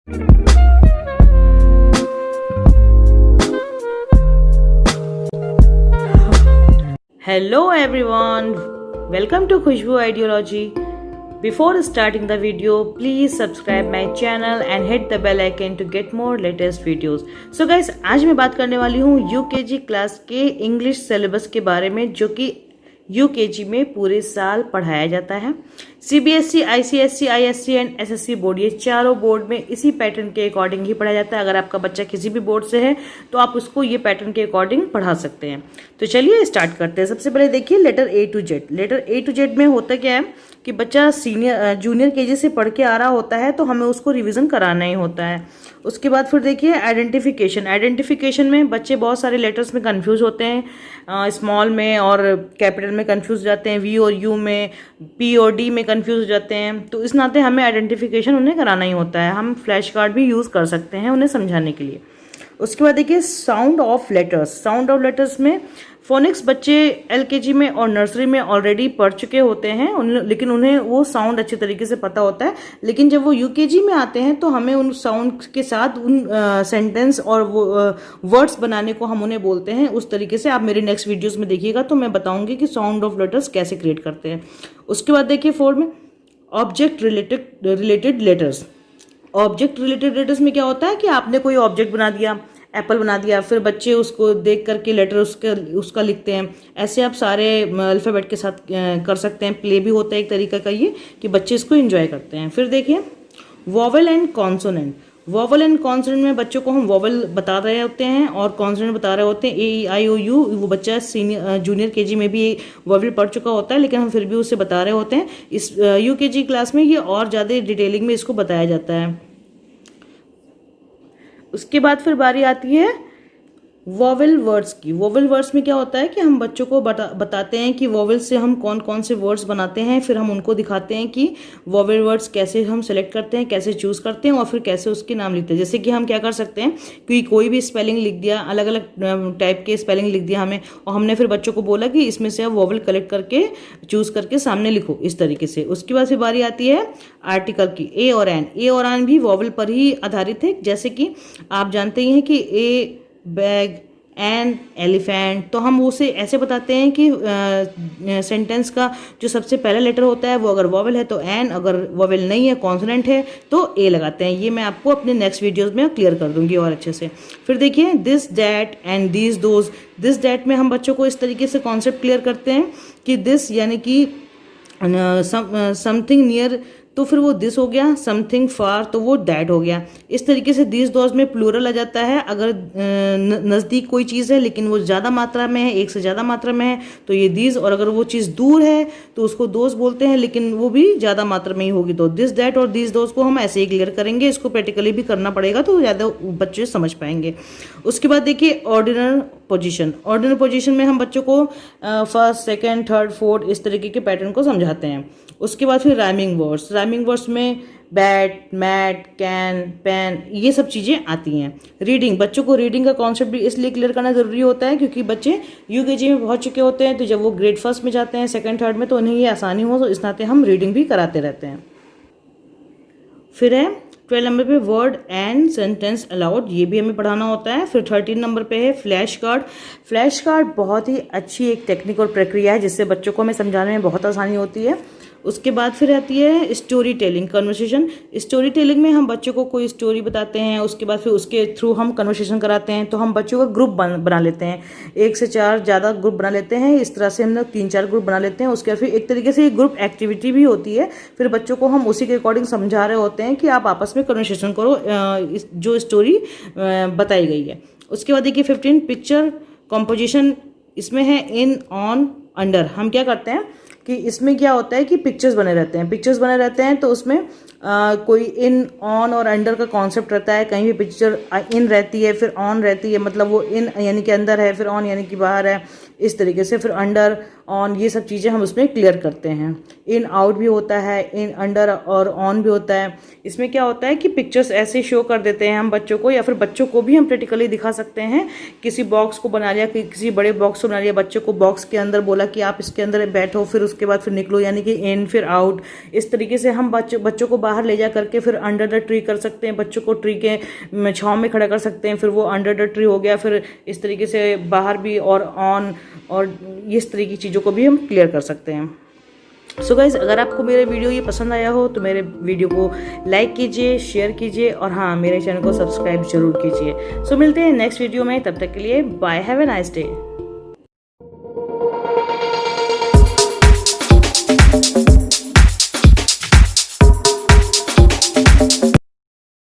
Hello everyone, welcome to Khushbu Ideology. Before starting the video, please subscribe my channel and hit the bell icon to get more latest videos. So guys, आज मैं बात करने वाली हूँ UKG class के English syllabus के बारे में, जो कि UKG में पूरे साल पढ़ाया जाता है। CBSE, ICSE, ISC and SSC board, ये चारों बोर्ड में इसी पैटर्न के अकॉर्डिंग ही पढ़ाया जाता है। अगर आपका बच्चा किसी भी बोर्ड से है तो आप उसको ये पैटर्न के अकॉर्डिंग पढ़ा सकते हैं। तो चलिए स्टार्ट करते हैं। सबसे पहले देखिए letter A to Z। Letter A to Z में होता क्या है कि बच्चा जूनियर KG से पढ़ के आ रहा होता है तो हमें उसको रिवीजन कराना ही होता है। उसके बाद फिर देखिए आइडेंटिफिकेशन। आइडेंटिफिकेशन में बच्चे बहुत सारे लेटर्स में कंफ्यूज होते हैं, स्मॉल में और कैपिटल में कंफ्यूज हो जाते हैं, V और U में, P और D में कंफ्यूज हो जाते हैं। तो इस नाते हमें आइडेंटिफिकेशन उन्हें कराना ही होता है। हम फ्लैश कार्ड भी यूज़ कर सकते हैं उन्हें समझाने के लिए। उसके बाद देखिए sound of letters. Sound of letters में फोनिक्स बच्चे LKG में और नर्सरी में ऑलरेडी पढ़ चुके होते हैं, लेकिन उन्हें वो साउंड अच्छे तरीके से पता होता है। लेकिन जब वो UKG में आते हैं तो हमें उन साउंड के साथ उन सेंटेंस और वो वर्ड्स बनाने को हम उन्हें बोलते हैं। उस तरीके से आप मेरे नेक्स्ट वीडियोस में देखिएगा तो मैं बताऊंगी कि साउंड ऑफ लेटर्स कैसे क्रिएट करते हैं। उसके बाद देखिए 4 में object related letters. Object related letters में क्या होता है कि आपने कोई ऑब्जेक्ट बना दिया, एप्पल बना दिया, फिर बच्चे उसको देख करके लेटर उसका लिखते हैं। ऐसे आप सारे अल्फ़ाबेट के साथ कर सकते हैं। प्ले भी होता है एक तरीका का ये कि बच्चे इसको एंजॉय करते हैं। फिर देखिए vowel and consonant. Vowel and consonant में बच्चों को हम वॉवल बता रहे होते हैं और कॉन्सोनेंट बता रहे होते हैं। AEIOU। वो बच्चा जूनियर KG में भी वॉवल पढ़ चुका होता है, लेकिन हम फिर भी उसे बता रहे होते हैं। इस UKG क्लास में ये और ज़्यादा डिटेलिंग में इसको बताया जाता है। उसके बाद फिर बारी आती है वॉवल वर्ड्स की। वॉवल वर्ड्स में क्या होता है कि हम बच्चों को बताते हैं कि वॉवल से हम कौन कौन से वर्ड्स बनाते हैं। फिर हम उनको दिखाते हैं कि वॉवल वर्ड्स कैसे हम सेलेक्ट करते हैं, कैसे चूज़ करते हैं और फिर कैसे उसके नाम लिखते हैं। जैसे कि हम क्या कर सकते हैं कि कोई भी स्पेलिंग लिख दिया, अलग अलग टाइप के स्पेलिंग लिख दिया हमें, और हमने फिर बच्चों को बोला कि इसमें से आप वॉवल कलेक्ट करके चूज़ करके सामने लिखो, इस तरीके से। उसके बाद फिर बारी आती है आर्टिकल की। A और N। A और N भी वॉवल पर ही आधारित है। जैसे कि आप जानते ही हैं कि A बैग, एन एलिफेंट, तो हम उसे ऐसे बताते हैं कि सेंटेंस का जो सबसे पहला लेटर होता है वो अगर वॉवल है तो एन, अगर वॉवल नहीं है कॉन्सोनेंट है तो ए लगाते हैं। ये मैं आपको अपने नेक्स्ट वीडियोस में क्लियर कर दूंगी और अच्छे से। फिर देखिए this that and these those. This that में हम बच्चों को इस तरीके से कॉन्सेप्ट क्लियर करते हैं कि दिस यानी कि समथिंग नियर, तो फिर वो दिस हो गया। समथिंग फार, तो वो दैट हो गया। इस तरीके से दिस दोज में प्लूरल आ जाता है। अगर नज़दीक कोई चीज़ है लेकिन वो ज़्यादा मात्रा में है, एक से ज़्यादा मात्रा में है, तो ये दिस। और अगर वो चीज़ दूर है तो उसको दोज बोलते हैं, लेकिन वो भी ज़्यादा मात्रा में ही होगी। तो दिस दैट और दिस दोज को हम ऐसे ही क्लियर करेंगे। इसको प्रैक्टिकली भी करना पड़ेगा तो ज़्यादा बच्चे समझ पाएंगे। उसके बाद देखिए ऑर्डिनल पोजीशन। ऑर्डिनल पोजीशन में हम बच्चों को फर्स्ट, सेकंड, थर्ड, फोर्थ इस तरीके के पैटर्न को समझाते हैं। उसके बाद फिर राइमिंग वर्ड्स। राइमिंग वर्ड्स में बैट, मैट, कैन, पेन, ये सब चीज़ें आती हैं। रीडिंग। बच्चों को रीडिंग का कॉन्सेप्ट भी इसलिए क्लियर करना ज़रूरी होता है क्योंकि बच्चे UKG में पहुंच चुके होते हैं, तो जब वो ग्रेड फर्स्ट में जाते हैं, सेकंड, थर्ड में, तो उन्हें ये आसानी हो, तो इस नाते हम रीडिंग भी कराते रहते हैं। फिर है 12 नंबर पे वर्ड एंड सेंटेंस अलाउड, ये भी हमें पढ़ाना होता है। फिर 13 नंबर पे है फ्लैश कार्ड। फ्लैश कार्ड बहुत ही अच्छी एक टेक्निक और प्रक्रिया है जिससे बच्चों को हमें समझाने में बहुत आसानी होती है। उसके बाद फिर आती है story telling, conversation. Story telling में हम बच्चों को कोई स्टोरी बताते हैं, उसके बाद फिर उसके थ्रू हम कन्वर्सेशन कराते हैं। तो हम बच्चों का ग्रुप बना लेते हैं, 1 से 4 ज़्यादा ग्रुप बना लेते हैं। इस तरह से हम लोग 3-4 ग्रुप बना लेते हैं। उसके बाद फिर एक तरीके से ये ग्रुप एक्टिविटी भी होती है। फिर बच्चों को हम उसी के अकॉर्डिंग समझा रहे होते हैं कि आप आपस में कन्वर्सेशन करो जो स्टोरी बताई गई है। उसके बाद देखिए 15 पिक्चर कॉम्पोजिशन। इसमें है इन, ऑन, अंडर। हम क्या करते हैं कि इसमें क्या होता है कि पिक्चर्स बने रहते हैं। पिक्चर्स बने रहते हैं तो उसमें कोई इन, ऑन और अंडर का कॉन्सेप्ट रहता है। कहीं भी पिक्चर इन रहती है, फिर ऑन रहती है, मतलब वो इन यानी कि अंदर है, फिर ऑन यानी कि बाहर है। इस तरीके से फिर अंडर, ऑन, ये सब चीज़ें हम उसमें क्लियर करते हैं। इन आउट भी होता है, इन, अंडर और ऑन भी होता है। इसमें क्या होता है कि पिक्चर्स ऐसे शो कर देते हैं हम बच्चों को, या फिर बच्चों को भी हम प्रैक्टिकली दिखा सकते हैं। किसी बॉक्स को बना लिया, किसी बड़े बॉक्स को बना लिया, बच्चों को बॉक्स के अंदर बोला कि आप इसके अंदर बैठो, फिर उसके बाद फिर निकलो, यानी कि इन फिर आउट। इस तरीके से हम बच्चों को बाहर ले जा करके फिर अंडर द ट्री कर सकते हैं, बच्चों को ट्री के छाँव में खड़ा कर सकते हैं, फिर वो अंडर द ट्री हो गया। फिर इस तरीके से बाहर भी और ऑन और इस तरीके की चीज़ों को भी हम क्लियर कर सकते हैं। सो गाइज़, अगर आपको मेरे वीडियो ये पसंद आया हो तो मेरे वीडियो को लाइक कीजिए, शेयर कीजिए और हाँ, मेरे चैनल को सब्सक्राइब जरूर कीजिए। सो मिलते हैं नेक्स्ट वीडियो में, तब तक के लिए bye, have a nice day.